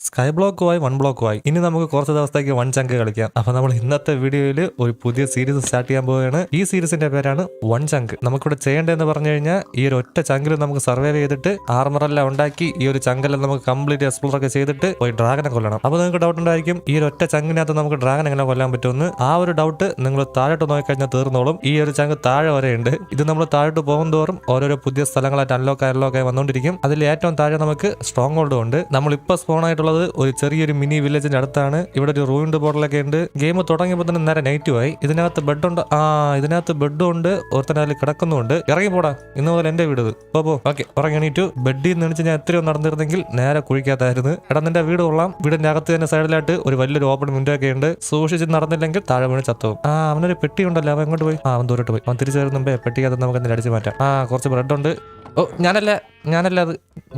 Sky ബ്ലോക്കുമായി 1 ബ്ലോക്കുമായി ഇനി നമുക്ക് കുറച്ച് ദിവസത്തേക്ക് 1 ചങ്ക് കളിക്കാം. അപ്പൊ നമ്മൾ ഇന്നത്തെ വീഡിയോയിൽ ഒരു പുതിയ സീരീസ് സ്റ്റാർട്ട് ചെയ്യാൻ പോവുകയാണ്. ഈ സീരീസിന്റെ പേരാണ് 1 ചങ്ക്. നമുക്കിവിടെ ചെയ്യേണ്ടതെന്ന് പറഞ്ഞു കഴിഞ്ഞാൽ ഈ ഒരു ഒറ്റ ചങ്കിൽ നമുക്ക് സർവൈവ് ചെയ്തിട്ട് ആർമറെല്ലാം ഉണ്ടാക്കി ഈ ഒരു ചങ്കെല്ലാം നമുക്ക് കംപ്ലീറ്റ് എക്സ്പ്ലോർ ഒക്കെ ചെയ്തിട്ട് പോയി ഡ്രാഗനെ കൊല്ലണം. അപ്പോൾ നിങ്ങൾക്ക് ഡൗട്ട് ഉണ്ടായിരിക്കും ഈ ഒരു ഒറ്റ ചങ്കിനകത്ത് നമുക്ക് ഡ്രാഗൻ എങ്ങനെ കൊല്ലാൻ പറ്റുമെന്ന്. ആ ഒരു ഡൗട്ട് നിങ്ങൾ താഴോട്ട് നോക്കിക്കഴിഞ്ഞാൽ തീർന്നോളും. ഈ ഒരു ചങ്ക് താഴെ വരെയുണ്ട്. ഇത് നമ്മൾ താഴോട്ട് പോകും തോറും ഓരോരോ പുതിയ സ്ഥലങ്ങളായിട്ട് അൺലോക്ക് ആയി വന്നുകൊണ്ടിരിക്കും. അതിൽ ഏറ്റവും താഴെ നമുക്ക് സ്ട്രോങ് ഹോൾഡ് ഉണ്ട്. നമ്മളിപ്പോൾ സ്പോൺ ആയിട്ടുള്ളത് ഒരു ചെറിയൊരു മിനി വില്ലേജിന്റെ അടുത്താണ്. ഇവിടെ ഒരു റൂയിൻഡ് ബോർഡിലൊക്കെ ഉണ്ട്. ഗെയിം തുടങ്ങിയപ്പോൾ തന്നെ നേരെ നെഗറ്റീവ് ആയി. ഇതിനകത്ത് ബെഡ് ഉണ്ട്. ഇതിനകത്ത് ബെഡും ഉണ്ട്. ഒരുത്തന്നെ അതിൽ കിടക്കുന്നുണ്ട്. ഇറങ്ങി പോടാ, ഇന്ന് മുതൽ എന്റെ വീട് പോ. ഓക്കെ, ഉറങ്ങിണീറ്റു. ബെഡിൽ നിന്ന് എണിച്ച് ഞാൻ എത്രയോ നടന്നിരുന്നെങ്കിൽ നേരെ കുഴിക്കാത്തായിരുന്നു. എടാ, നിന്റെ വീട് കൊള്ളാം. വീടിന്റെ അകത്ത് തന്നെ സൈഡിലായിട്ട് ഒരു വലിയൊരു ഓപ്പൺ വിൻഡോ ഒക്കെ ഉണ്ട്. സൂക്ഷിച്ച് നടന്നില്ലെങ്കിൽ താഴെ വീണ് ചത്തവും. അവനൊരു പെട്ടി ഉണ്ടല്ലോ, അവൻ എങ്ങോട്ട് പോയി? അവൻ ദൂരോട്ട് പോയി. അവൻ തിരിച്ചു വരുന്നുമ്പേ പെട്ടിക്കകത്ത് നമുക്ക് എന്തെങ്കിലും അടിച്ചു മാറ്റാം. കുറച്ച് ബ്രെഡ് ഉണ്ട്. ഞാനല്ല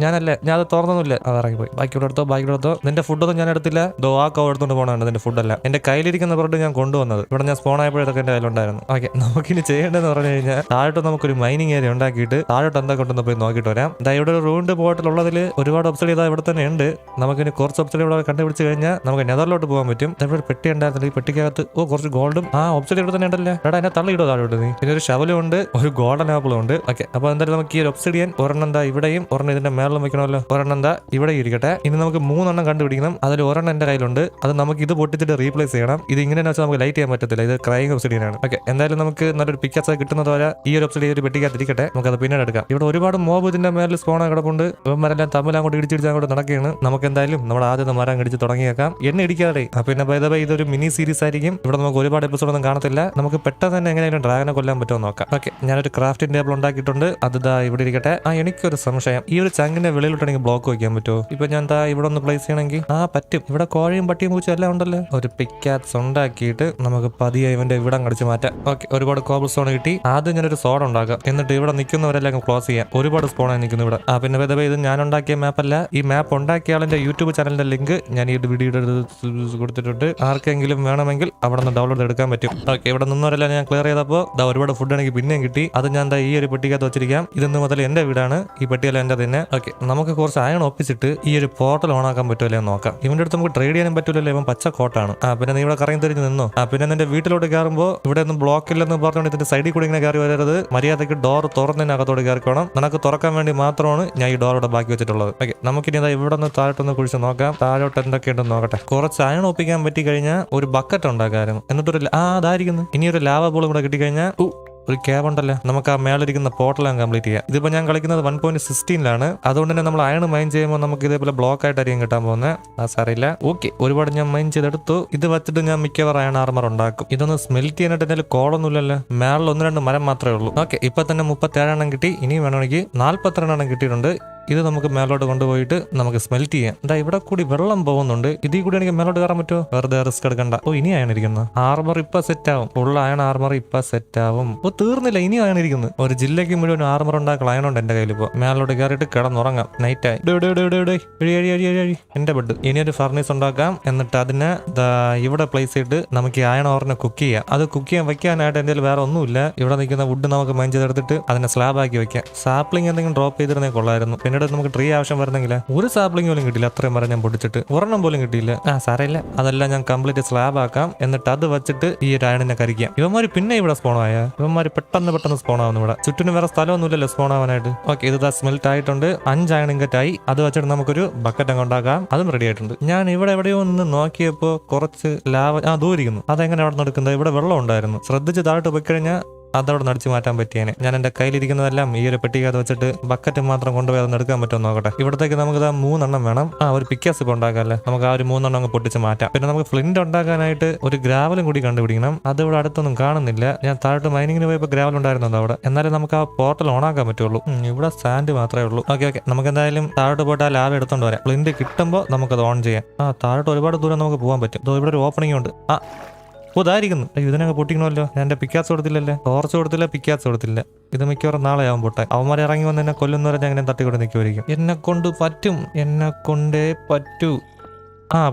ഞാൻ അത് തുറന്നൊന്നുമില്ല. അത് ഇറങ്ങിപ്പോയി. ബാക്കിയുടെ എടുത്തോ. നിന്റെ ഫുഡൊന്നും ഞാൻ എടുത്തില്ല. ആ കവർ എടുത്തോണ്ട് പോകണുണ്ട്. നിന്റെ ഫുഡല്ല. എന്റെ കയ്യിലിരിക്കുന്ന ബ്രെഡ് ഞാൻ കൊണ്ടുവന്നത്. ഇവിടെ ഞാൻ സ്പോൺ ആയപ്പോഴൊക്കെ എന്റെ കയ്യിലുണ്ടായിരുന്നു. ഓക്കെ, നമുക്കിനി ചെയ്യേണ്ടതെന്ന് പറഞ്ഞു കഴിഞ്ഞാൽ താഴോട്ട് നമുക്കൊരു മൈനിങ് ഏരിയ ഉണ്ടാക്കിയിട്ട് താഴോട്ട് എന്താ കൊണ്ടുവന്ന് പോയി നോക്കിയിട്ട് വരാം. ഇവിടെ ഒരു റൂണ്ട് ബോട്ടിലുള്ളതിൽ ഒരുപാട് ഒബ്സൈഡ് ചെയ്താൽ ഇവിടെ തന്നെ ഉണ്ട്. നമുക്കിനി കുറച്ച് ഒബ്സൈഡ് ഇവിടെ കണ്ടുപിടിച്ച് കഴിഞ്ഞാൽ നമുക്ക് നെതറിലോട്ട് പോകാൻ പറ്റും. ഇവിടെ ഒരു പെട്ടി ഉണ്ടായിരുന്നില്ല. ഈ പെട്ടിക്കകത്ത് കുറച്ച് ഗോൾഡും ഒബ്സൈഡ് ഇവിടെ തന്നെ ഉണ്ടല്ലേ. എടാ, എന്നെ തള്ളിയിടോ താഴോട്ട് നീ. പിന്നെ ഒരു ഷവലും ഉണ്ട്, ഒരു ഗോൾഡൻ ആപ്പിളും ഉണ്ട്. ഓക്കെ, അപ്പൊ എന്തായാലും നമുക്ക് ഈ ഒരു ഒബ്സിഡിയൻ ഒരെണ്ണം ഇവിടെയും ഒരെണ്ണം ഇതിന്റെ മേളിലും വെക്കണമല്ലോ. ഒരെണ്ണം ഇവിടെ ഇരിക്കട്ടെ. ഇനി നമുക്ക് 3 കണ്ടുപിടിക്കണം. അതിൽ ഒരെണ്ണം എന്റെ കയ്യിലുണ്ട്. അത് നമുക്ക് ഇത് പൊട്ടിച്ചിട്ട് റീപ്ലേസ് ചെയ്യണം. ഇത് ഇങ്ങനെ വെച്ചാൽ നമുക്ക് ലൈറ്റ് ചെയ്യാൻ പറ്റത്തില്ല. ഇത് ക്രൈം ഒബ്സിഡിയൻ ആണ്. ഓക്കെ, എന്തായാലും നമുക്ക് നല്ലൊരു പിക്കാസ് കിട്ടുന്നത് വരെ ഈ ഒരു ഒബ്സിഡിയൻ ഒരു പെട്ടിക്കകത്തിരിക്കട്ടെ. നമുക്ക് അത് പിന്നീട് എടുക്കാം. ഇവിടെ ഒരുപാട് മോബ് ഇതിന്റെ മേലിൽ സ്പോൺ കിടപ്പുണ്ട്. ഇവന്മാരെല്ലാം തമ്മിൽ അങ്ങോട്ട് ഇടിച്ചിടിച്ച് അങ്ങോട്ട് നടക്കുകയാണ്. നമുക്ക് എന്തായാലും നമ്മുടെ ആദ്യത്തെ മരം ഇടിച്ച് തുടങ്ങിയേക്കാം. എന്നെ ഇടിക്കാതെ. പിന്നെ ബൈ ഇതൊരു മിനി സീരീസ് ആയിരിക്കും. ഇവിടെ നമുക്ക് ഒരുപാട് എപ്പിസോഡൊന്നും കാണത്തില്ല. നമുക്ക് പെട്ടെന്ന് തന്നെ എങ്ങനെയാലും ഡ്രാഗനെ കൊല്ലാൻ പറ്റുമോ നോക്കാം. ഓക്കെ, ഞാനൊരു ക്രാഫ്റ്റിംഗ് ടേബിൾ ഉണ്ടാക്കിയിട്ടുണ്ട്. അത് ഇവിടെ ഇരിക്കട്ടെ. എനിക്കൊരു സംശയം, ഈ ഒരു ചങ്കിന്റെ വെളിയിലോട്ടാണെങ്കിൽ ബ്ലോക്ക് വയ്ക്കാൻ പറ്റുമോ? ഇപ്പൊ ഞാൻ ഇവിടെ ഒന്ന് പ്ലേസ് ചെയ്യണമെങ്കിൽ പറ്റും. ഇവിടെ കോഴിയും പട്ടിയും പൂച്ച എല്ലാം ഉണ്ടല്ലോ. ഒരു പിക്കാക്സ് ഉണ്ടാക്കിയിട്ട് നമുക്ക് പതിയെ ഇവന്റെ ഇവിടം കടിച്ചു മാറ്റാം. ഓക്കെ, ഒരുപാട് കോബിൾ സ്റ്റോൺ കിട്ടി. ആദ്യം ഞാനൊരു സോഡ് ഉണ്ടാക്കാം. എന്നിട്ട് ഇവിടെ നിൽക്കുന്നവരെല്ലാം ക്ലോസ് ചെയ്യാം. ഒരുപാട് സ്പോണായി നിൽക്കുന്നു ഇവിടെ. പിന്നെ ഇത് ഞാൻ ഉണ്ടാക്കിയ മാപ്പല്ല. ഈ മാപ്പ് ഉണ്ടാക്കിയ ആളിന്റെ യൂട്യൂബ് ചാനലിന്റെ ലിങ്ക് ഞാൻ ഈ വീഡിയോയുടെ കൊടുത്തിട്ടുണ്ട്. ആർക്കെങ്കിലും വേണമെങ്കിൽ അവിടെ നിന്ന് ഡൗൺലോഡ് എടുക്കാൻ പറ്റും. ഓക്കെ, ഇവിടെ നിന്നവരെല്ലാം ഞാൻ ക്ലിയർ ചെയ്തപ്പോൾ ഒരുപാട് ഫുഡ് എനിക്ക് പിന്നെയും കിട്ടി. അത് ഞാൻ ഈ ഒരു പെട്ടിക്കകത്ത് വെച്ചിരിക്കാം. ഇതെന്ന് മുതൽ എന്റെ വീടാണ്. ഈ പെട്ടിയെല്ലാം എന്റെ തന്നെ. ഓക്കെ, നമുക്ക് കുറച്ച് അയൺ ഒപ്പിച്ചിട്ട് ഈ ഒരു പോർട്ടൽ ഓൺ ആക്കാൻ പറ്റുമല്ലോ നോക്കാം. ഇവന്റെ അടുത്ത് നമുക്ക് ട്രേഡ് ചെയ്യാനും പറ്റൂലല്ലോ. ഇവൻ പച്ച കോട്ടാണ്. പിന്നെ നീ ഇവിടെ കറങ്ങി തിരിഞ്ഞ് നിന്നോ. പിന്നെ നിന്റെ വീട്ടിലോട്ട് കയറുമ്പോൾ ഇവിടെ ഒന്നും ബ്ലോക്ക് ഇല്ലെന്ന് പറഞ്ഞുകൊണ്ട് ഇതിന്റെ സൈഡിൽ കൂടി ഇങ്ങനെ കയറി വരരുത്. മര്യാദയ്ക്ക് ഡോർ തുറന്നതിനകത്തോട് കയറിക്കോണം. നിനക്ക് തുറക്കാൻ വേണ്ടി മാത്രമാണ് ഞാൻ ഈ ഡോർ ഇവിടെ ബാക്കി വെച്ചിട്ടുള്ളത്. ഓക്കെ, നമുക്കിനി ഇവിടെ നിന്ന് താഴോട്ടൊന്ന് കുഴിച്ച് നോക്കാം. താഴോട്ട് എന്തൊക്കെയുണ്ടെന്ന് നോക്കട്ടെ. കുറച്ച് അയൺ ഒപ്പിക്കാൻ പറ്റി കഴിഞ്ഞാൽ ഒരു ബക്കറ്റ് ഉണ്ടാക്കായിരുന്നു. എന്നിട്ടൊരു അതായിരിക്കുന്നു. ഇനി ഒരു ലാവ ബോൾ ഇവിടെ കിട്ടിക്കഴിഞ്ഞാൽ ഒരു ക്യാബ് ഉണ്ടല്ലോ. നമുക്ക് ആ മേളിരിക്കുന്ന പോർട്ടൽ കംപ്ലീറ്റ് ചെയ്യാം. ഇതിപ്പോ ഞാൻ കളിക്കുന്നത് 1.16 അതുകൊണ്ട് തന്നെ നമ്മൾ അയൺ മൈൻ ചെയ്യുമ്പോൾ നമുക്ക് ഇതേപോലെ ബ്ലോക്ക് ആയിട്ടായിരിക്കും കിട്ടാൻ പോകുന്നത്. സാറില്ല. ഓക്കെ, ഒരുപാട് ഞാൻ മൈൻ ചെയ്തെടുത്തു. ഇത് വെച്ചിട്ട് ഞാൻ മിക്കവാറും അയൺ ആർമർ ഉണ്ടാക്കും. ഇതൊന്ന് സ്മെൽറ്റ് ചെയ്യാനായിട്ട് എന്തെങ്കിലും കോളൊന്നുമില്ലല്ലോ. മേളിൽ 1-2 മരം മാത്രമേ ഉള്ളൂ. ഓക്കെ, ഇപ്പൊ തന്നെ 37 കിട്ടി. ഇനി വേണമെങ്കിൽ 42 കിട്ടിയിട്ടുണ്ട്. ഇത് നമുക്ക് മേലോട്ട് കൊണ്ടുപോയിട്ട് നമുക്ക് സ്മെൽറ്റ് ചെയ്യാം. ഇവിടെ കൂടി വെള്ളം പോകുന്നുണ്ട്. ഇതിൽ കൂടി എനിക്ക് മേലോട്ട് കയറാൻ പറ്റുമോ? വെറുതെ റിസ്ക് എടുക്കണ്ട. ഇനി അയണിരിക്കുന്നു. ആർമർ ഇപ്പൊ സെറ്റ് ആവും. ഉള്ള അയൺ ആർമർ ഇപ്പൊ സെറ്റ് ആവും. തീർന്നില്ല, ഇനി അയണിരിക്കുന്നു. ഒരു ജില്ലയ്ക്ക് മുഴുവൻ ആർമർ ഉണ്ടാക്കാൻ അയണുണ്ട് എന്റെ കയ്യിൽ. ഇപ്പൊ മേലോട്ട് കയറിയിട്ട് കിടന്നുറങ്ങാം. നൈറ്റായി. എന്റെ ബെഡ്. ഇനി ഒരു ഫർണീസ് ഉണ്ടാക്കാം. എന്നിട്ട് അതിനെ ഇവിടെ പ്ലേസ് ചെയ്തിട്ട് നമുക്ക് ഈ അയൺ ഓറിനെ കുക്ക് ചെയ്യാം. അത് കുക്ക് ചെയ്യാൻ വെക്കാനായിട്ട് എന്തെങ്കിലും വേറെ ഒന്നുമില്ല. ഇവിടെ നിൽക്കുന്ന വുഡ് നമുക്ക് മൈൻ ചെയ്തെടുത്തിട്ട് അതിനെ സ്ലാബ് ആക്കി വെക്കാം. സാപ്ലിംഗ് എന്തെങ്കിലും ഡ്രോപ്പ് ചെയ്തിരുന്നേ കൊള്ളായിരുന്നു. പിന്നീട് നമുക്ക് ട്രീ ആവശ്യം വരുന്നെങ്കിൽ ഒരു സാപ്ലിംഗ് പോലും കിട്ടില്ല. അത്രയും മരം ഞാൻ പൊടിച്ചിട്ട് ഒരെണ്ണം പോലും കിട്ടിയില്ല. സാരമില്ല, അതെല്ലാം ഞാൻ കംപ്ലീറ്റ് സ്ലാബ് ആക്കാം. എന്നിട്ട് അത് വെച്ചിട്ട് ഈ ഒരു അയണിനെ കരിക്കാം. ഇവന്മാര് പിന്നെ ഇവിടെ സ്പോണായ ഇവന്മാര് പെട്ടെന്ന് സ്പോൺ ആവുന്നു. ഇവിടെ ചുറ്റിനും വേറെ സ്ഥലമൊന്നുമില്ലല്ലോ സ്പോൺ ആവാനായിട്ട്. ഓക്കെ, ഇത് സ്മെൽറ്റ് ആയിട്ടുണ്ട്. 5 അയൺ ഇൻഗറ്റ് ആയി. അത് വെച്ചിട്ട് നമുക്കൊരു ബക്കറ്റ് അങ്ങ് ഉണ്ടാക്കാം. അതും റെഡി ആയിട്ടുണ്ട്. ഞാൻ ഇവിടെ എവിടെയോ ഒന്ന് നോക്കിയപ്പോ കുറച്ച് ലാവ ദൂരിക്കുന്നു. അതെങ്ങനെ അവിടെ നടക്കുന്നത്? ഇവിടെ വെള്ളം ഉണ്ടായിരുന്നു. ശ്രദ്ധിച്ച് താഴോട്ട് പോയി കഴിഞ്ഞാൽ അതവിടെ നടിച്ചു മാറ്റാൻ പറ്റിയേനെ. ഞാൻ എന്റെ കയ്യിലിരിക്കുന്നതെല്ലാം ഈ ഒരു പെട്ടിക്കകത്ത് വെച്ചിട്ട് ബക്കറ്റ് മാത്രം കൊണ്ടുപോയി അതൊന്ന് എടുക്കാൻ പറ്റുമോ നോക്കട്ടെ. ഇവിടത്തേക്ക് നമുക്ക് 3 വേണം. ഒരു പിക്കാസ് ഇപ്പൊ ഉണ്ടാക്കാല്ലേ. നമുക്ക് ആ ഒരു 3 അങ്ങ് പൊട്ടിച്ച് മാറ്റാം. പിന്നെ നമുക്ക് ഫ്ലിന്റ് ഉണ്ടാക്കാനായിട്ട് ഒരു ഗ്രാവലും കൂടി കണ്ടുപിടിക്കണം. അത് ഇവിടെ അടുത്തൊന്നും കാണുന്നില്ല. ഞാൻ താഴോട്ട് മൈനിങ്ങിന് പോയപ്പോൾ ഗ്രാവൽ ഉണ്ടായിരുന്നു അവിടെ. എന്നാലും നമുക്ക് ആ പോർട്ടൽ ഓൺ ആക്കാൻ പറ്റുള്ളൂ. ഇവിടെ സാൻഡ് മാത്രമേ ഉള്ളൂ. ഓക്കെ, നമുക്ക് എന്തായാലും താഴോട്ട് പോയിട്ട് ആ ലാവ എടുത്തോണ്ട് വരാം. ഫ്ലിന്റ് കിട്ടുമ്പോൾ നമുക്കത് ഓൺ ചെയ്യാം. താഴോട്ട് ഒരുപാട് ദൂരം നമുക്ക് പോകാൻ പറ്റും. ഇവിടെ ഒരു ഓപ്പണിംഗ് ഉണ്ട്. ഇതായിരിക്കുന്നു. ഇതിനൊക്കെ പൊട്ടിക്കണമല്ലോ. ഞാൻ എന്റെ പിക്കാസ് കൊടുത്തില്ലല്ലേ. ടോർച്ച് കൊടുത്തില്ല, പിക്കാസ് കൊടുത്തില്ല. ഇത് മിക്കവാറും നാളെ ആവും പൊട്ടെ. അവന്മാരെ ഇറങ്ങി വന്ന് എന്നെ കൊല്ലുന്നവരെ ഞാൻ അങ്ങനെ തട്ടിക്കൊണ്ട് നിൽക്കുമായിരിക്കും. എന്നെ കൊണ്ട് പറ്റും. എന്നെ കൊണ്ടേ പറ്റൂ.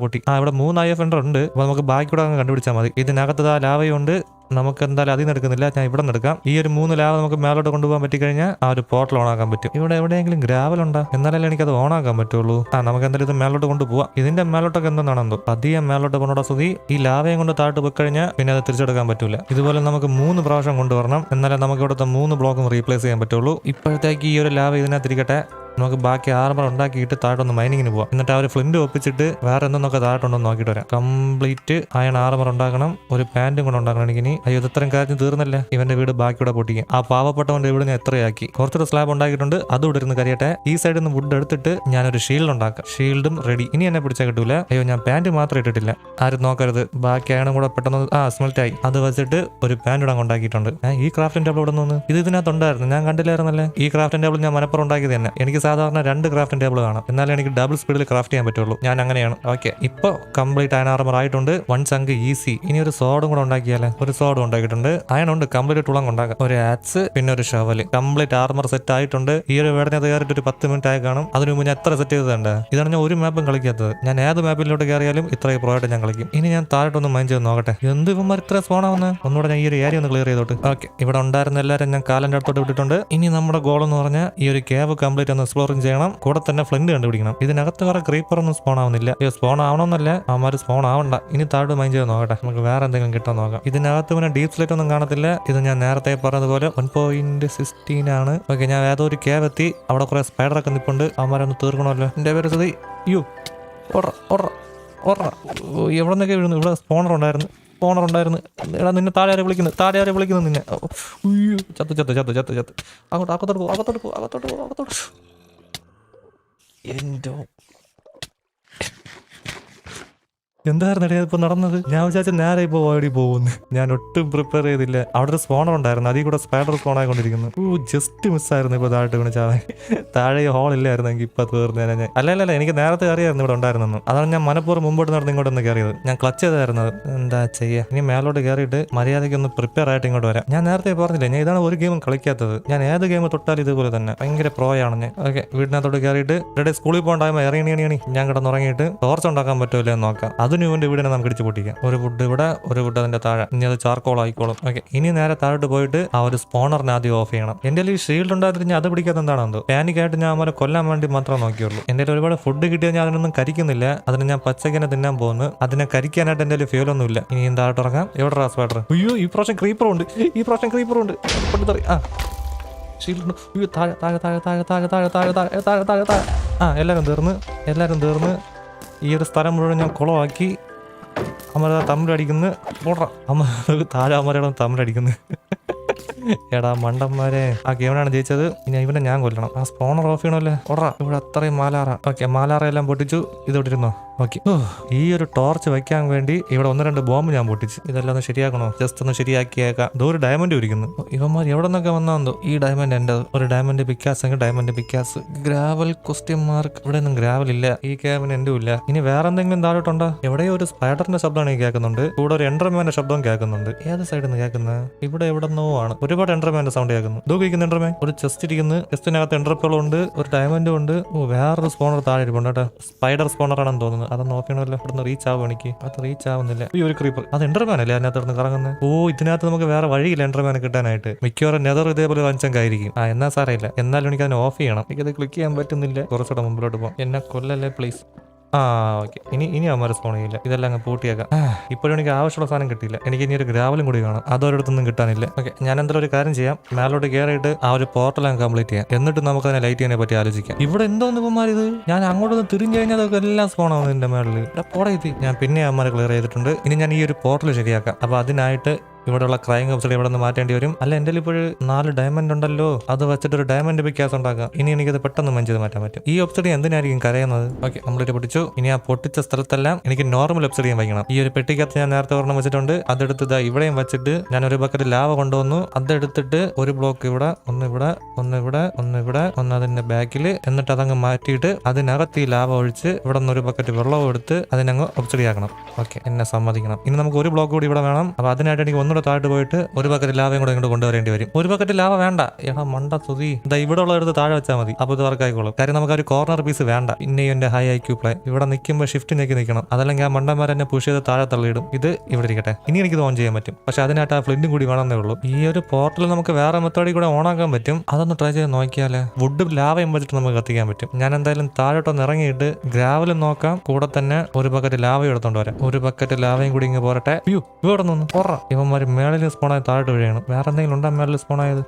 പൊട്ടി. ഇവിടെ 3 IF ഉണ്ട്. അപ്പൊ നമുക്ക് ബാക്കി കൂടെ അങ്ങ് കണ്ടുപിടിച്ചാൽ മതി. ഇതിനകത്ത് ലാവയുണ്ട്. നമുക്ക് എന്തായാലും അതിൽ നിന്ന് എടുക്കുന്നില്ല, ഞാൻ ഇവിടെ നിന്ന് എടുക്കാം. ഈ ഒരു 3 ലാവ നമുക്ക് മേലോട്ട് കൊണ്ടുപോകാൻ പറ്റിക്കഴിഞ്ഞാൽ ആ ഒരു പോർട്ടൽ ഓൺ ആക്കാൻ പറ്റും. ഇവിടെ എവിടെയെങ്കിലും ഗ്രാവൽ ഉണ്ടോ? എന്നാലല്ലേ എനിക്കത് ഓൺ ആക്കാൻ പറ്റുള്ളൂ. നമുക്ക് എന്തായാലും ഇത് മേലോട്ട് കൊണ്ടുപോവാം. ഇതിന്റെ മേലോട്ടൊക്കെ എന്താണെന്തോ അധികം മേലോട്ട് കൊണ്ടുപോകാൻ സ്ഥിതി ഈ ലാവയും കൊണ്ട് താഴോട്ട് പോയി കഴിഞ്ഞാൽ പിന്നെ അത് തിരിച്ചെടുക്കാൻ പറ്റൂല. ഇതുപോലെ നമുക്ക് 3 പ്രാവശ്യം കൊണ്ടുവരണം, എന്നാലേ നമുക്ക് ഇവിടുത്തെ 3 ബ്ലോക്കും റീപ്ലേസ് ചെയ്യാൻ പറ്റുള്ളൂ. ഇപ്പോഴത്തേക്ക് ഈ ഒരു ലാവ ഇതിനകത്തിരിക്കട്ടെ. നമുക്ക് ബാക്കി ആർമർ ഉണ്ടാക്കിയിട്ട് താഴോട്ടൊന്ന് മൈനിങ്ങിന് പോവാം. എന്നിട്ട് ആ ഒരു ഫ്ലിന്റ് ഒപ്പിച്ചിട്ട് വേറെ എന്തെന്നൊക്കെ താഴോട്ടുണ്ടോ നോക്കിയിട്ട് വരാം. കംപ്ലീറ്റ് അയൺ ആർമർ ഉണ്ടാക്കണം, ഒരു പാന്റും കൂടെ ഉണ്ടാക്കണം എനിക്കിനി. അയ്യോ, ഇത്രയും കാര്യം തീർന്നല്ലേ. ഇവന്റെ വീട് ബാക്കിയൂടെ പൊട്ടിക്കും. ആ പാവപ്പെട്ടവന്റെ വീട് ഞാൻ എത്രയാക്കി. കുറച്ചൊരു സ്ലാബ് ഉണ്ടാക്കിയിട്ടുണ്ട്, അതും ഇവിടെ ഇരുന്ന് കരിയട്ടെ. ഈ സൈഡിൽ നിന്ന് വുഡ് എടുത്തിട്ട് ഞാനൊരു ഷീൽഡ് ഉണ്ടാക്കാം. ഷീൽഡും റെഡി. ഇനി എന്നെ പിടിച്ചാൽ കിട്ടൂല. അയ്യോ, ഞാൻ പാന്റ് മാത്രം ഇട്ടിട്ടില്ല, ആരും നോക്കരുത്. ബാക്കി അയണും കൂടെ പെട്ടെന്ന് സ്മെൽറ്റ് ആയി. അത് വെച്ചിട്ട് ഒരു പാന്റ് ഇടാൻ ഉണ്ടാക്കിയിട്ടുണ്ട്. ഈ ക്രാഫ്റ്റിംഗ് ടേബിൾ ഇവിടെ നിന്ന് ഇത് ഇതിനകത്തുണ്ടായിരുന്നു, ഞാൻ കണ്ടില്ലായിരുന്നല്ലേ. ഈ ക്രാഫ്റ്റിംഗ് ടേബിൾ ഞാൻ മനപ്പുറം ഉണ്ടാക്കിയത് തന്നെ. എനിക്ക് സാധാരണ 2 ക്രാഫ്റ്റിംഗ് ടേബിൾ കാണാം, എന്നാലും എനിക്ക് ഡബിൾ സ്പീഡിൽ ക്രാഫ്റ്റ് ചെയ്യാൻ പറ്റുള്ളൂ. ഞാൻ അങ്ങനെയാണ്. ഓക്കെ, ഇപ്പൊ കംപ്ലീറ്റ് അയൺ ആർമർ ആയിട്ടുണ്ട്. 1 ചങ്ക് ഈസി. ഇനി ഒരു സോഡും കൂടെ ഉണ്ടാക്കിയാലേ. ഒരു സോഡും ഉണ്ടാക്കിയിട്ടുണ്ട്. അയണുണ്ട്, കംപ്ലീറ്റ് തുളങ്ങ് ഉണ്ടാക്കാം. ഒരു ആക്സ്, പിന്നെ ഒരു ഷവല്. കംപ്ലീറ്റ് ആർമർ സെറ്റ് ആയിട്ടുണ്ട്. ഈ ഒരു വേടനത് കയറിയിട്ട് ഒരു 10 മിനിറ്റ് ആയി കാണും. അതിന് മുമ്പ് ഞാൻ എത്ര സെറ്റ് ചെയ്തതുണ്ട്. ഇതാണ് ഞാൻ ഒരു മാപ്പും കളിക്കാത്തത്. ഞാൻ ഏത് മാപ്പിലോട്ട് കയറിയാലും ഇത്രയും പ്രോയായിട്ട് ഞാൻ കളിക്കും. ഇനി ഞാൻ താഴോട്ടൊന്ന് മൈൻഡ് ചെയ്ത് നോക്കട്ടെ. എന്ത് ഇവന്മാർ ഇത്ര സ്പോണാവുന്നത്. ഒന്നുകൂടെ ഞാൻ ഈ ഒരു ഏരിയ ഒന്ന് ക്ലിയർ ചെയ്തോട്ട്. ഓക്കെ, ഇവിടെ ഉണ്ടായിരുന്ന എല്ലാവരും ഞാൻ കാലന്റെ അടുത്തോട്ട് വിട്ടിട്ടുണ്ട്. ഇനി നമ്മുടെ ഗോൾ എന്ന് പറഞ്ഞാൽ ഈ ഒരു കേവ് കംപ്ലീറ്റ് ഒന്ന് എക്സ്പ്ലോറിംഗ് ചെയ്യണം. കൂടെ തന്നെ ഫ്ലിന്റ് കണ്ടുപിടിക്കണം. ഇതിനകത്ത് വേറെ ക്രീപ്പർ ഒന്നും സ്പോൺ ആവുന്നില്ല. സ്പോൺ ആവണമെന്നല്ല, അവന്മാര് സ്പോൺ ആവണ്ട. ഇനി താഴോട്ട് മൈൻഡ് ചെയ്ത് നോക്കട്ടെ, നമുക്ക് വേറെ എന്തെങ്കിലും കിട്ടാൻ നോക്കാം. ഇതിനകത്ത് പിന്നെ ഡീപ് സ്ലേറ്റ് ഒന്നും കാണത്തില്ല. ഇത് ഞാൻ നേരത്തെ പറഞ്ഞതുപോലെ 1.16 ആണ്. ഓക്കെ, ഞാൻ ഏതോ ഒരു കേവ് എത്തി. അവിടെ കുറെ സ്പൈഡറൊക്കെ നിപ്പുണ്ട്. അവന്മാരൊന്ന് തീർക്കണമല്ലോ. എന്റെ പേര് സുധി. യോ, എവിടെ നിന്നൊക്കെ വീഴുന്നു. ഇവിടെ സ്പോണർ ഉണ്ടായിരുന്നു. എടാ, നിന്നെ താഴെ വിളിക്കുന്നു നിന്നെ. ചത്ത്. അകത്തോട്ട് പോ. എന്തോ എന്തായിരുന്നു ഇപ്പൊ നടന്നത്? ഞാൻ വിചാരിച്ച നേരെ ഇപ്പൊ ഓടി പോകുന്നു. ഞാൻ ഒട്ടും പ്രിപ്പയർ ചെയ്തില്ല. അവിടെ ഒരു സ്പോണർ ഉണ്ടായിരുന്നു, അതിൽ കൂടെ സ്പൈഡർ സ്പോൺ ആയിക്കൊണ്ടിരിക്കുന്നു. ജസ്റ്റ് മിസ്സായിരുന്നു ഇപ്പൊ താഴോട്ട് വീണ് ചാവാൻ. താഴെ ഹോൾ ഇല്ലായിരുന്നെങ്കിൽ ഇപ്പൊ തീർന്നേനെ ഞാൻ. അല്ല, എനിക്ക് നേരത്തെ അറിയായിരുന്നു ഇവിടെ ഉണ്ടായിരുന്നു. അതാണ് ഞാൻ മനപ്പൂർവ്വം മുമ്പോട്ട് നടന്ന് ഇങ്ങോട്ടൊന്ന് കയറിയത്. ഞാൻ ക്ലച്ച് ചെയ്തായിരുന്നത്. എന്താ ചെയ്യാ, ഇനി മേലോട്ട് കയറിയിട്ട് മര്യാദയ്ക്ക് ഒന്ന് പ്രിപ്പയർ ആയിട്ട് ഇങ്ങോട്ട് വരാം. ഞാൻ നേരത്തെ പറഞ്ഞില്ലേ, ഞാൻ ഇതാണ് ഒരു ഗെയിമും കളിക്കാത്തത്. ഞാൻ ഏത് ഗെയിം തൊട്ടാലും ഇതുപോലെ തന്നെ ഭയങ്കര പ്രോയാണ് ഞാൻ. ഓക്കെ, വീടിനകത്തോട്ട് കയറിയിട്ട് ഇവിടെ സ്കൂളിൽ പോകണ്ടാകുമ്പോൾ ഇറങ്ങി ഞാൻ കിടന്നുറങ്ങിയിട്ട് ടോർച്ച് ഉണ്ടാക്കാൻ പറ്റുമല്ലോ എന്ന് നോക്കാം. അതിന് വേണ്ടി വീടിനെ നമുക്ക് ഇടിച്ച് പൊട്ടിക്കാം. ഒരു വുഡ് ഇവിടെ, ഒരു വുഡ് അതിന്റെ താഴെ. ഇനി അത് ചാർക്കോൾ ആയിക്കോളും. ഓക്കെ, ഇനി നേരെ താഴോട്ട് പോയിട്ട് ആ ഒരു സ്പോണറിനെ ആദ്യം ഓഫ് ചെയ്യണം. എന്റെ ഈ ഷീൽഡ് ഉണ്ടായിട്ട് ഞാൻ അത് പിടിക്കാത്ത എന്താണെന്തോ പാനിക്കായിട്ട് ഞാൻ അവരെ കൊല്ലാൻ വേണ്ടി മാത്രമേ നോക്കിയുള്ളൂ. എന്റെ ഒരുപാട് ഫുഡ് കിട്ടിയാൽ ഞാൻ അതിനൊന്നും കരിക്കുന്നില്ല. അതിന് ഞാൻ പച്ചക്കനെ തിന്നാൻ പോകുന്നു. അതിനെ കരിക്കാനായിട്ട് എന്റെ ഫ്യൂലൊന്നും ഇല്ല. ഇനി താഴോട്ട് ഇറങ്ങാം. എവിടെ സ്പൈഡർ? അയ്യോ, ഈ പ്രാവശ്യം ക്രീപ്പർ ഉണ്ട്. എല്ലാരും തീർന്ന് ഈ ഒരു സ്ഥലം മുഴുവൻ ഞാൻ കുളമാക്കി. അമര തമ്മിലടിക്കുന്നു. താഴെ അമരയുടെ തമ്മിലടിക്കുന്നു. എടാ മണ്ടന്മാരെ, ആ ഗെയിമിനാണ് ജയിച്ചത്. ഇനി ഇവനെ ഞാൻ കൊല്ലണം. ആ സ്പോണർ ഓഫ് ചെയ്യണമല്ലേ. ഇവിടെ അത്രയും മാലാറ. ഓക്കെ, മാലാറ എല്ലാം പൊട്ടിച്ചു. ഇത് ഇട്ടിരുന്നോ? ഓക്കെ, ഈ ഒരു ടോർച്ച് വെക്കാൻ വേണ്ടി ഇവിടെ 1-2 ബോംബ് ഞാൻ പൊട്ടിച്ച്. ഇതെല്ലാം ഒന്ന് ശരിയാക്കണോ? ജസ്റ്റ് ഒന്ന് ശരിയാക്കിയേക്കാം. ഒരു ഡയമണ്ട് ഇരിക്കുന്നു. ഇവന്മാർ എവിടെ നിന്നൊക്കെ വന്നാന്തോ. ഈ ഡയമണ്ട് എന്റെ. ഒരു ഡയമണ്ട് പിക്കാസ് എങ്കിൽ diamond pickaxe. Gravel question mark. ഇവിടെ ഒന്നും ഗ്രാവൽ ഇല്ല. ഈ ക്യാബിന് എന്റെ ഇല്ല. ഇനി വേറെ എന്തെങ്കിലും താഴോട്ടുണ്ടോ? എവിടെയോ ഒരു സ്പൈഡറിന്റെ ശബ്ദമാണ് ഈ കേൾക്കുന്നുണ്ട്. കൂടെ ഒരു എൻഡർമാന്റെ ശബ്ദവും കേൾക്കുന്നുണ്ട്. ഏത് സൈഡിൽ നിന്ന് കേൾക്കുന്നത്? ഇവിടെ എവിടെന്നോ ആണ്. ഒരുപാട് എൻഡർമാന്റെ സൗണ്ട് കേൾക്കുന്നു. ഇരിക്കുന്നു എൻഡർമാൻ. ഒരു ചെസ്റ്റ് ഇരിക്കുന്നു. ചെസ്റ്റിനകത്ത് എൻഡർപ്പുകളും ഉണ്ട്, ഒരു ഡയമണ്ടും ഉണ്ട്. വേറൊരു സ്പോണർ താഴെ ഇരിപ്പുണ്ട് കേട്ടോ. സ്പൈഡർ സ്പോണർ ആണെന്ന് തോന്നുന്നു. അതൊന്ന് നോക്കണമല്ലോ. ഇവിടുന്ന് റീച്ച് ആവും എനിക്ക്. അത് റീച്ച് ആവുന്നില്ല. ഈ ഒരു ക്രീപ്പർ. അത് എൻഡർമാൻ അല്ലേ അതിനകത്ത് ഇവിടുന്ന് കറങ്ങുന്നത്? ഇതിനകത്ത് നമുക്ക് വേറെ വഴിയില്ല എൻഡർമാനെ കിട്ടാനായിട്ട്. മിക്കവാറും നെതർ ഇതേപോലെ വഞ്ചങ്കായിരിക്കും. എന്നാ സാറയില്ല. എന്നാലും എനിക്ക് അതിനെ ഓഫ് ചെയ്യണം. എനിക്കത് ക്ലിക്ക് ചെയ്യാൻ പറ്റുന്നില്ല. കുറച്ചുകൂടെ മുമ്പിലോട്ട് പോകാം. എന്നെ കൊല്ലല്ലേ പ്ലീസ്. ഓക്കെ, ഇനി അവന്മാർ സ്പോൺ ചെയ്യില്ല. ഇതെല്ലാം അങ്ങ് പൂട്ടിയേക്കാം. ഇപ്പോഴും എനിക്ക് ആവശ്യമുള്ള സാധനം കിട്ടിയില്ല. എനിക്ക് ഇനി ഒരു ഗ്രാവലും കൂടി കാണാം. അതൊരിടത്തൊന്നും കിട്ടാനില്ല. ഓക്കെ, ഞാൻ എന്തായാലും ഒരു കാര്യം ചെയ്യാം. മേലോട്ട് കയറിയിട്ട് ആ ഒരു പോർട്ടൽ അങ്ങ് കംപ്ലീറ്റ് ചെയ്യാം. എന്നിട്ട് നമുക്ക് അതിനെ ലൈറ്റ് ചെയ്യാനെ പറ്റി ആലോചിക്കാം. ഇവിടെ എന്തോന്ന് ഇവന്മാർ ഇത്? ഞാൻ അങ്ങോട്ടൊന്ന് തിരിഞ്ഞു കഴിഞ്ഞാൽ അതൊക്കെ എല്ലാം സ്പോൺ ആവുന്നു എന്റെ മേളിൽ. പോടെ എത്തി. ഞാൻ പിന്നെ അവന്മാരെ ക്ലിയർ ചെയ്തിട്ടുണ്ട്. ഇനി ഞാൻ ഈ ഒരു പോർട്ടൽ ശരിയാക്കാം. അപ്പൊ അതിനായിട്ട് ഇവിടെയുള്ള ക്രൈം ഓപ്ഷൻ ഇവിടെ നിന്ന് മാറ്റേണ്ടി വരും. അല്ല, എന്റെ ഇപ്പോൾ 4 ഡയമണ്ട് ഉണ്ടല്ലോ. അത് വെച്ചിട്ട് ഒരു ഡയമണ്ട് പിക്കാസ് ഉണ്ടാക്കാം. ഇനി എനിക്കത് പെട്ടെന്ന് മഞ്ച് ചെയ്ത് മാറ്റാൻ പറ്റും. ഈ ഒബ്സിഡിയൻ എന്തിനായിരിക്കും കരയുന്നത്? ഓക്കെ, നമ്മളിത് പൊട്ടിച്ചു. ഇനി ആ പൊട്ടിച്ച സ്ഥലത്തെല്ലാം എനിക്ക് നോർമൽ ഒബ്സിഡിയൻ വയ്ക്കണം. ഈ ഒരു പെട്ടിക്കകത്ത് ഞാൻ നേരത്തെ ഒരെണ്ണം വെച്ചിട്ടുണ്ട്. അതെടുത്ത് ഇവിടെയും വെച്ചിട്ട് ഞാൻ ഒരു ബക്കറ്റ് ലാവ കൊണ്ടുവന്നു. അതെടുത്തിട്ട് ഒരു ബ്ലോക്ക് ഇവിടെ, ഒന്ന് അതിന്റെ ബാക്കിൽ. എന്നിട്ട് അതങ്ങ് മാറ്റിയിട്ട് അതിനകത്ത് ഈ ലാവ ഒഴിച്ച് ഇവിടെ നിന്ന് ഒരു ബക്കറ്റ് വെള്ളവും എടുത്ത് അതിനങ്ങ് ഒബ്സിഡിയാക്കണം. ഓക്കെ, എന്നെ സമ്മതിക്കണം. ഇനി നമുക്ക് ഒരു ബ്ലോക്ക് കൂടി ഇവിടെ വേണം. അപ്പൊ അതിനായിട്ട് എനിക്ക് 1 കൂടെ താഴോട്ട് പോയിട്ട് ഒരു ബക്കറ്റ് ലാവയും കൂടെ ഇങ്ങോട്ട് കൊണ്ടുവരേണ്ടി വരും. ഒരു ബക്കറ്റ് ലാവ വേണ്ട, എടാ മണ്ട തുതി, ഇതാ ഇവിടെ ഉള്ളടുത്ത് താഴെ വെച്ചാൽ മതി. അപ്പോൾ ഇത് വർക്കായിക്കോളും. കാര്യം നമുക്ക് ഒരു കോർണർ പീസ് വേണ്ട. പിന്നെയും എന്റെ ഹൈ IQ പ്ലേ ഇവിടെ നിൽക്കുമ്പോൾ ഷിഫ്റ്റ് ഞെക്കി നിൽക്കണം, അതല്ലെങ്കിൽ ആ മണ്ടന്മാർ എന്നെ പുഷ് ചെയ്ത് താഴെ തള്ളിയിടും. ഇത് ഇവിടെ ഇരിക്കട്ടെ, ഇനി എനിക്ക് ഓൺ ചെയ്യാൻ പറ്റും. പക്ഷെ അതിനായിട്ട് ആ ഫ്ലിന്റും കൂടി വേണമെന്നേ ഉള്ളൂ. ഈ ഒരു പോർട്ടൽ നമുക്ക് വേറെ മെത്തേഡിൽ കൂടെ ഓൺ ആക്കാൻ പറ്റും. അതൊന്ന് ട്രൈ ചെയ്ത് നോക്കിയാലേ. വുഡ് ലാവയും വെച്ചിട്ട് നമുക്ക് കത്തിക്കാൻ പറ്റും. ഞാൻ എന്തായാലും താഴോട്ടൊന്ന് ഇറങ്ങിയിട്ട് ഗ്രാവലും നോക്കാം, കൂടെ തന്നെ ഒരു ബക്കറ്റ് ലാവയും എടുത്തോണ്ട് വരാം. ഒരു ബക്കറ്റ് ലാവയും കൂടി ഇങ്ങ് പോരട്ടെ. ഇവിടെ നിന്ന് പൊറ ഇവന്മാര് മേളിൽ സ്പോണായി താഴോട്ട് വീഴണം. വേറെ എന്തെങ്കിലും ഉണ്ടാ മേളിൽ സ്പോണായത്?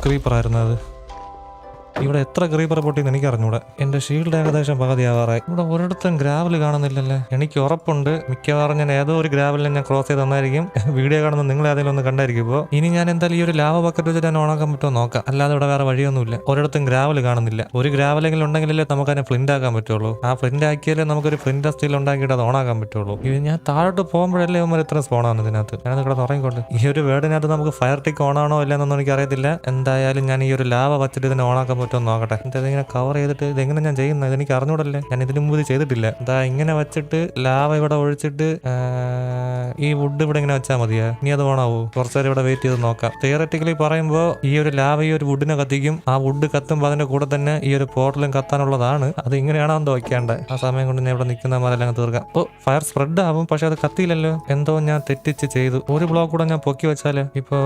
ക്രീപ്പർ ആയിരുന്നു അത്. ഇവിടെ എത്ര ക്രീപ്പർ പൊട്ടിന്ന് എനിക്ക് അറിഞ്ഞൂടെ. എന്റെ ഷീൽഡ് ഏകദേശം പകുതിയാവാറായി. ഇവിടെ ഒരിടത്തും ഗ്രാവൽ കാണുന്നില്ലല്ലേ. എനിക്ക് ഉറപ്പുണ്ട് മിക്കവാറും ഞാൻ ഏതോ ഒരു ഗ്രാവലിനെ ഞാൻ ക്രോസ് ചെയ്ത് തന്നായിരിക്കും. വീഡിയോ കാണുന്ന നിങ്ങൾ ഏതെങ്കിലും ഒന്ന് കണ്ടായിരിക്കുമ്പോൾ ഇനി ഞാൻ എന്തായാലും ഈ ഒരു ലാവ ബക്കറ്റ് വെച്ചിട്ട് ഞാൻ ഓണാക്കാൻ പറ്റുമോ നോക്കാം. അല്ലാതെ ഇവിടെ വേറെ വഴിയൊന്നുമില്ല. ഒരിടത്തും ഗ്രാവൽ കാണുന്നില്ല. ഒരു ഗ്രാവലെങ്കിലും ഉണ്ടെങ്കിലല്ലേ നമുക്ക് അതിനെ ഫ്ലിന്റ് ആക്കാൻ പറ്റുള്ളൂ. ആ ഫ്ലിന്റ് ആക്കിയാലേ നമുക്കൊരു ഫ്ലിന്റ് സ്റ്റീൽ ഉണ്ടാക്കിയിട്ട് അത് ഓണാക്കാൻ പറ്റുള്ളൂ. ഇത് ഞാൻ താഴോട്ട് പോകുമ്പോഴല്ലേ ഇവന്മാർ ഇത്ര സ്പോണാണ് ഇതിനകത്ത്. ഞാനത് ഇവിടെ തുടങ്ങിക്കൊണ്ട് ഈ ഒരു വേർഡിനകത്ത് നമുക്ക് ഫയർ ടിക്ക് ഓണാണോ ഇല്ലെന്നൊന്നും എനിക്ക് അറിയത്തില്ല. എന്തായാലും ഞാൻ ഈ ഒരു ലാവ വെച്ചിട്ട് ഇതിനെ ഓണാക്കാൻ പറ്റുമോ നോക്കട്ടെ. ഇതിങ്ങനെ കവർ ചെയ്തിട്ട് ഇതെങ്ങനെ ഞാൻ ചെയ്യുന്നത് ഇതെനിക്ക് അറിഞ്ഞൂടല്ലേ. ഞാൻ ഇതിനു മുമ്പ് ഇത് ചെയ്തിട്ടില്ല. എന്താ ഇങ്ങനെ വെച്ചിട്ട് ലാവ ഇവിടെ ഒഴിച്ചിട്ട് ഈ വുഡ് ഇവിടെ ഇങ്ങനെ വെച്ചാൽ മതിയാ. ഇനി അത് ഓണാവൂ? കുറച്ചേരം ഇവിടെ വെയിറ്റ് ചെയ്ത് നോക്കാം. തിയററ്റിക്കലി പറയുമ്പോൾ ഈ ഒരു ലാവ ഈ ഒരു വുഡിനെ കത്തിക്കും. ആ വുഡ് കത്തുമ്പോൾ അതിന്റെ കൂടെ തന്നെ ഈ ഒരു പോർട്ടലും കത്താനുള്ളതാണ്. അത് ഇങ്ങനെയാണോ എന്തോ വയ്ക്കാണ്ട്. ആ സമയം കൊണ്ട് ഞാൻ ഇവിടെ നിൽക്കുന്ന മരെല്ലാം തീർക്കാം. ഫയർ സ്പ്രെഡ് ആവും, പക്ഷെ അത് കത്തിയില്ലല്ലോ. എന്തോ ഞാൻ തെറ്റിച്ച് ചെയ്തു. ഒരു ബ്ലോക്ക് കൂടെ ഞാൻ പൊക്കി വെച്ചാല്, ഇപ്പോ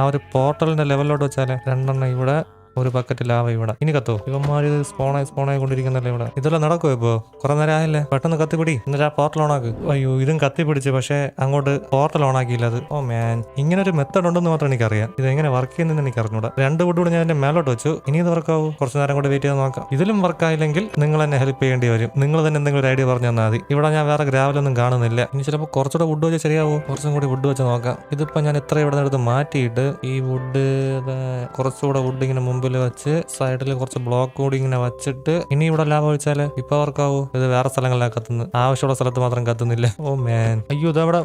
ആ ഒരു പോർട്ടലിന്റെ ലെവലിലോട്ട് വെച്ചാല് 2 എണ്ണം ഇവിടെ, ഒരു ബക്കറ്റ് ലാവ ഇവിടെ. ഇനി കത്തോ? ഇവന്മാര് സ്പോണായി കൊണ്ടിരിക്കുന്നല്ലേ ഇവിടെ. ഇതെല്ലാം നടക്കുമോ ഇപ്പോ? കുറെ നേരം ആയല്ലേ. പെട്ടെന്ന് കത്തിപ്പിടി, എന്നിട്ട് ആ പോർട്ടൽ ഓണാക്ക്. അയ്യോ ഇതും കത്തിപ്പിടിച്ച്, പക്ഷെ അങ്ങോട്ട് പോർട്ടൽ ഓണാക്കിയില്ല അത്. ഓ മാൻ, ഇങ്ങനെ ഒരു മെത്തേഡ് ഉണ്ടെന്ന് മാത്രം എനിക്കറിയാം. ഇത് എങ്ങനെ വർക്ക് ചെയ്യുന്നതെന്ന് എനിക്ക് അറിഞ്ഞൂടാ. 2 വുഡ് കൂടെ ഞാൻ എന്റെ മേലോട്ട് വെച്ചു. ഇനി ഇത് വർക്കാവൂ? കുറച്ച് നേരം കൂടെ വെയിറ്റ് ചെയ്ത് നോക്കാം. ഇതിലും വർക്കായില്ലെങ്കിൽ നിങ്ങൾ എന്നെ ഹെൽപ്പ് ചെയ്യേണ്ടി വരും. നിങ്ങൾ തന്നെ എന്തെങ്കിലും ഒരു ഐഡിയ പറഞ്ഞു തന്നാൽ മതി. ഇവിടെ ഞാൻ വേറെ ഗ്രാവലൊന്നും കാണുന്നില്ല. ഇനി ചിലപ്പോൾ കുറച്ചുകൂടെ വുഡ് വെച്ചാൽ ശരിയാവോ? കുറച്ചും കൂടി വുഡ് വെച്ച് നോക്കാം. ഇതിപ്പോ ഞാൻ ഇത്ര ഇവിടെ നിന്ന് എടുത്ത് മാറ്റിയിട്ട് ഈ വുഡ് കുറച്ചുകൂടെ വുഡ് ഇങ്ങനെ മുമ്പിൽ വെച്ച് സൈഡിൽ കുറച്ച് ബ്ലോക്ക് കൂടി ഇങ്ങനെ വെച്ചിട്ട് ഇനി ഇവിടെ ലാഭം ഒഴിച്ചാല് ഇപ്പൊ വർക്കാവൂ? ഇത് വേറെ സ്ഥലങ്ങളിലാണ് കത്തുന്നത്, ആവശ്യമുള്ള സ്ഥലത്ത് മാത്രം കത്തുന്നില്ല. ഓ മാൻ, അയ്യോ ഇതവിടെ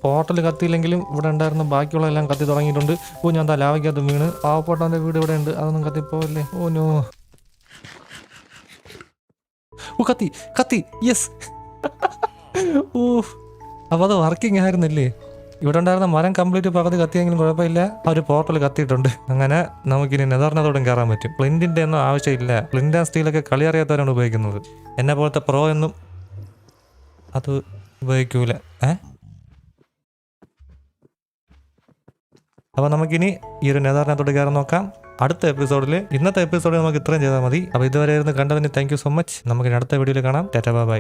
പോർട്ടൽ കത്തിയില്ലെങ്കിലും ഇവിടെ ഉണ്ടായിരുന്ന ബാക്കിയുള്ള എല്ലാം കത്തി തുടങ്ങിയിട്ടുണ്ട്. ഞാൻ എന്താ ലാവയ്ക്കകത്ത് വീണ്. പാവപ്പെട്ടവന്റെ വീട് ഇവിടെ ഉണ്ട്, അതൊന്നും കത്തിപ്പോവല്ലേ. Oh no. കത്തി കത്തി, യെസ്. അപ്പൊ അത് വർക്കിംഗ് ആയിരുന്നില്ലേ? ഇവിടെ ഉണ്ടായിരുന്ന മരം കംപ്ലീറ്റ് പകുതി കത്തിയെങ്കിലും കുഴപ്പമില്ല. ആ ഒരു പോർട്ടൽ കത്തിയിട്ടുണ്ട്. അങ്ങനെ നമുക്കിനി നെതറിനത്തോടും കയറാൻ പറ്റും. പ്ലിന്റിന്റെ ഒന്നും ആവശ്യമില്ല. പ്ലിന്റ് ആൻഡ് സ്റ്റീലൊക്കെ കളി അറിയാത്തവരാണ് ഉപയോഗിക്കുന്നത്. എന്നെ പോലത്തെ പ്രോ ഒന്നും അത് ഉപയോഗിക്കൂല. അപ്പോൾ നമുക്കിനി ഈ ഒരു നെതറിനത്തോട് കയറാൻ നോക്കാം അടുത്ത എപ്പിസോഡിൽ. ഇന്നത്തെ എപ്പിസോഡിൽ നമുക്ക് ഇത്രയും ചെയ്താൽ മതി. അപ്പോൾ ഇതുവരെ ഇരുന്ന് കണ്ടതിന് താങ്ക് യു സോ മച്ച്. നമുക്കിനി അടുത്ത വീഡിയോയിൽ കാണാം. Tata bye.